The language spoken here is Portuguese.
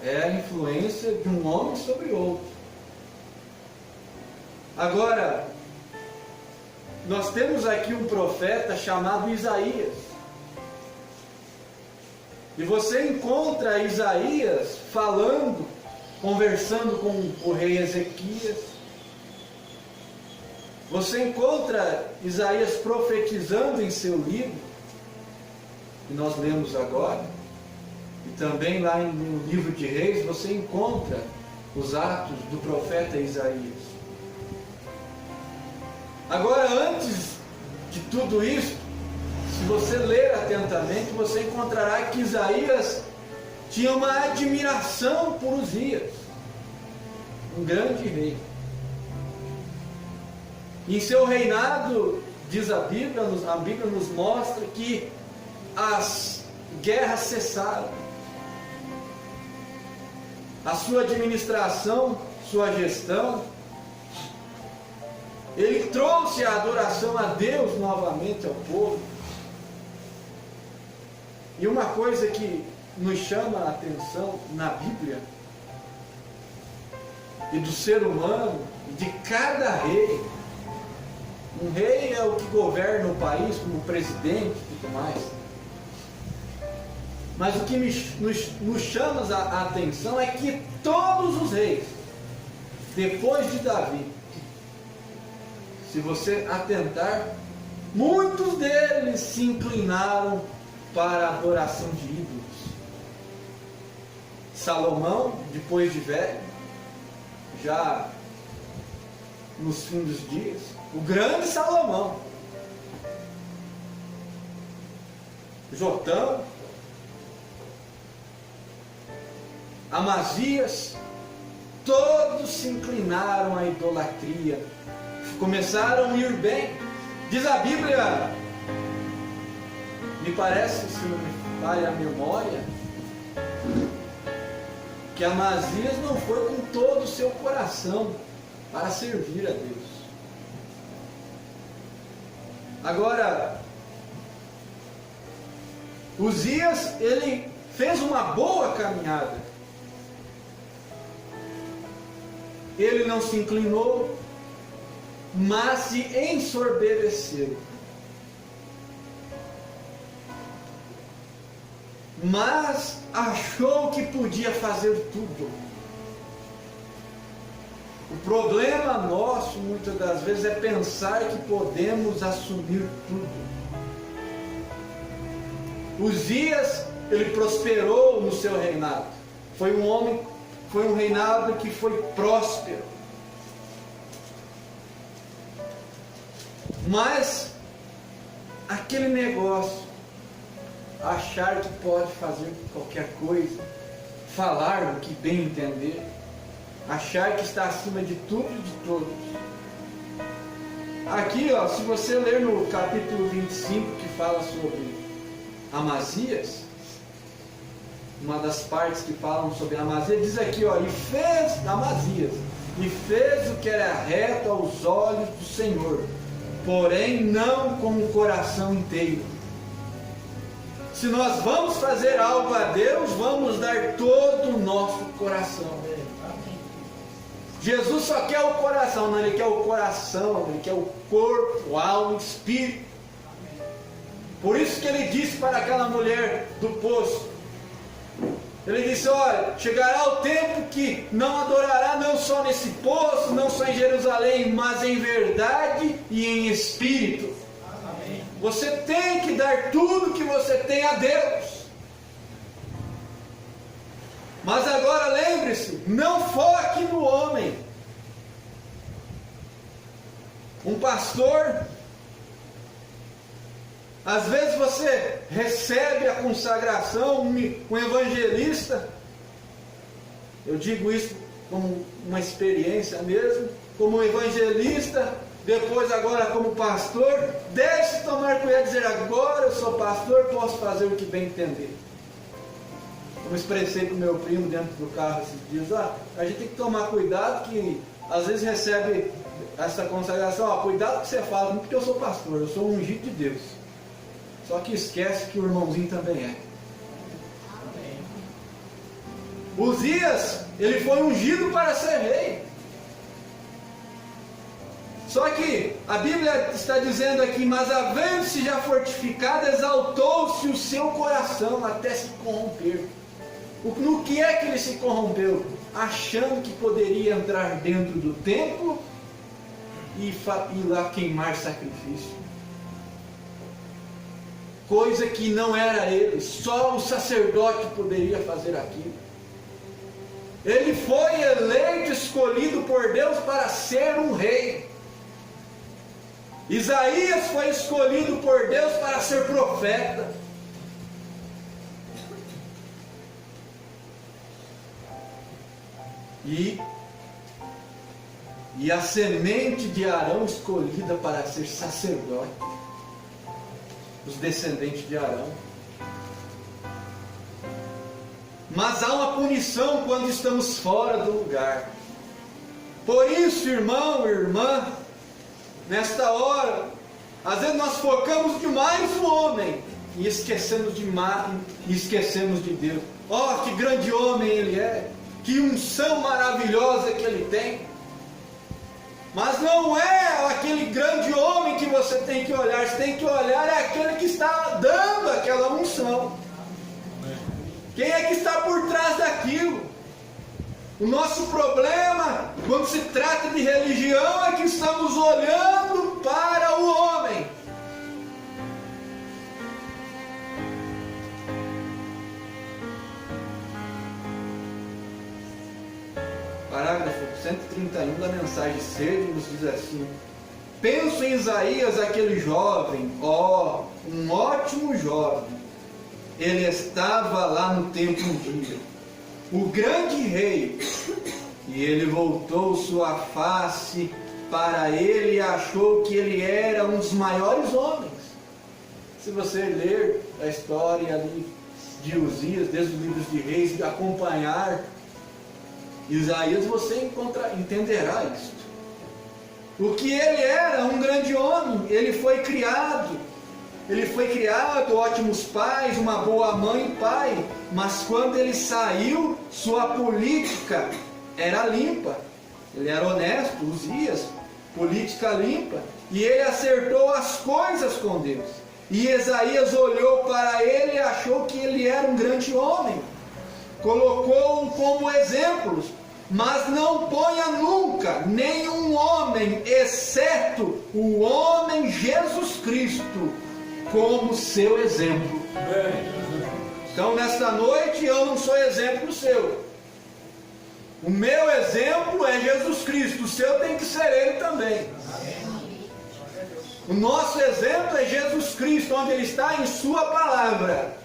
É a influência de um homem sobre outro. Agora, nós temos aqui um profeta chamado Isaías. E você encontra Isaías falando, conversando com o rei Ezequias. Você encontra Isaías profetizando em seu livro, que nós lemos agora. E também lá no livro de Reis você encontra os atos do profeta Isaías. Agora, antes de tudo isso, se você ler atentamente, você encontrará que Isaías tinha uma admiração por Uzias, um grande rei. Em seu reinado, diz a Bíblia nos mostra que as guerras cessaram. A sua administração, sua gestão, ele trouxe a adoração a Deus novamente ao povo. E uma coisa que nos chama a atenção na Bíblia, e do ser humano, de cada rei, um rei é o que governa o país, como presidente e tudo mais. Mas o que nos chama a atenção é que todos os reis, depois de Davi, se você atentar, muitos deles se inclinaram para a adoração de ídolos. Salomão, depois de velho, já nos fins dos dias, o grande Salomão, Jotão, Amazias, todos se inclinaram à idolatria, começaram a ir bem. Diz a Bíblia, me parece, se não me falha a memória, que Amazias não foi com todo o seu coração para servir a Deus. Agora, Uzias, ele fez uma boa caminhada. Ele não se inclinou, mas se ensoberbeceu. Mas achou que podia fazer tudo. O problema nosso, muitas das vezes, é pensar que podemos assumir tudo. Uzias, ele prosperou no seu reinado. Foi um reinado que foi próspero. Mas aquele negócio, achar que pode fazer qualquer coisa, falar o que bem entender, achar que está acima de tudo e de todos. Aqui, se você ler no capítulo 25, que fala sobre Amazias, uma das partes que falam sobre Amazias, diz aqui, e fez Amazias, e fez o que era reto aos olhos do Senhor, porém não com o coração inteiro. Se nós vamos fazer algo a Deus, vamos dar todo o nosso coração. Jesus só quer o coração, não, Ele quer o coração, Ele quer o corpo, a alma, o espírito. Por isso que Ele disse para aquela mulher do poço, Ele disse, olha, chegará o tempo que não adorará não só nesse poço, não só em Jerusalém, mas em verdade e em espírito. Amém. Você tem que dar tudo que você tem a Deus. Mas agora lembre-se, não foque no homem. Um pastor, às vezes você recebe a consagração, um evangelista, eu digo isso como uma experiência mesmo, como um evangelista, depois agora como pastor, deve-se tomar cuidado e dizer, agora eu sou pastor, posso fazer o que bem entender. Como expressei para o meu primo dentro do carro esses dias, a gente tem que tomar cuidado que às vezes recebe essa consagração, cuidado que você fala, não porque eu sou pastor, eu sou um ungido de Deus. Só que esquece que o irmãozinho também é. Uzias, ele foi ungido para ser rei. Só que a Bíblia está dizendo aqui, mas havendo-se já fortificado, exaltou-se o seu coração até se corromper. No que é que ele se corrompeu? Achando que poderia entrar dentro do templo e ir lá queimar sacrifício. Coisa que não era ele, só o sacerdote poderia fazer aquilo. Ele foi eleito, escolhido por Deus para ser um rei. Isaías foi escolhido por Deus para ser profeta. E a semente de Arão escolhida para ser sacerdote. Os descendentes de Arão. Mas há uma punição quando estamos fora do lugar. Por isso, irmão, irmã, nesta hora, às vezes nós focamos demais no homem e esquecemos de Deus. Oh, que grande homem ele é! Que unção maravilhosa que ele tem! Mas não é aquele grande homem que você tem que olhar, você tem que olhar é aquele que está dando aquela unção. Quem é que está por trás daquilo? O nosso problema, quando se trata de religião, é que estamos olhando para o homem. Parágrafo 131 da mensagem Sede nos diz assim: penso em Isaías, aquele jovem, um ótimo jovem. Ele estava lá no templo um dia, o grande rei, e ele voltou sua face para ele e achou que ele era um dos maiores homens. Se você ler a história ali de Uzias, desde os livros de Reis, e acompanhar Isaías, você entenderá isso. O que ele era, um grande homem, ele foi criado, ótimos pais, uma boa mãe e pai, mas quando ele saiu, sua política era limpa, ele era honesto, Uzias, política limpa, e ele acertou as coisas com Deus, e Isaías olhou para ele e achou que ele era um grande homem, colocou-o como exemplos, mas não ponha nunca nenhum homem, exceto o homem Jesus Cristo, como seu exemplo. Então nesta noite eu não sou exemplo seu. O meu exemplo é Jesus Cristo, o seu tem que ser ele também. O nosso exemplo é Jesus Cristo, onde ele está em sua palavra.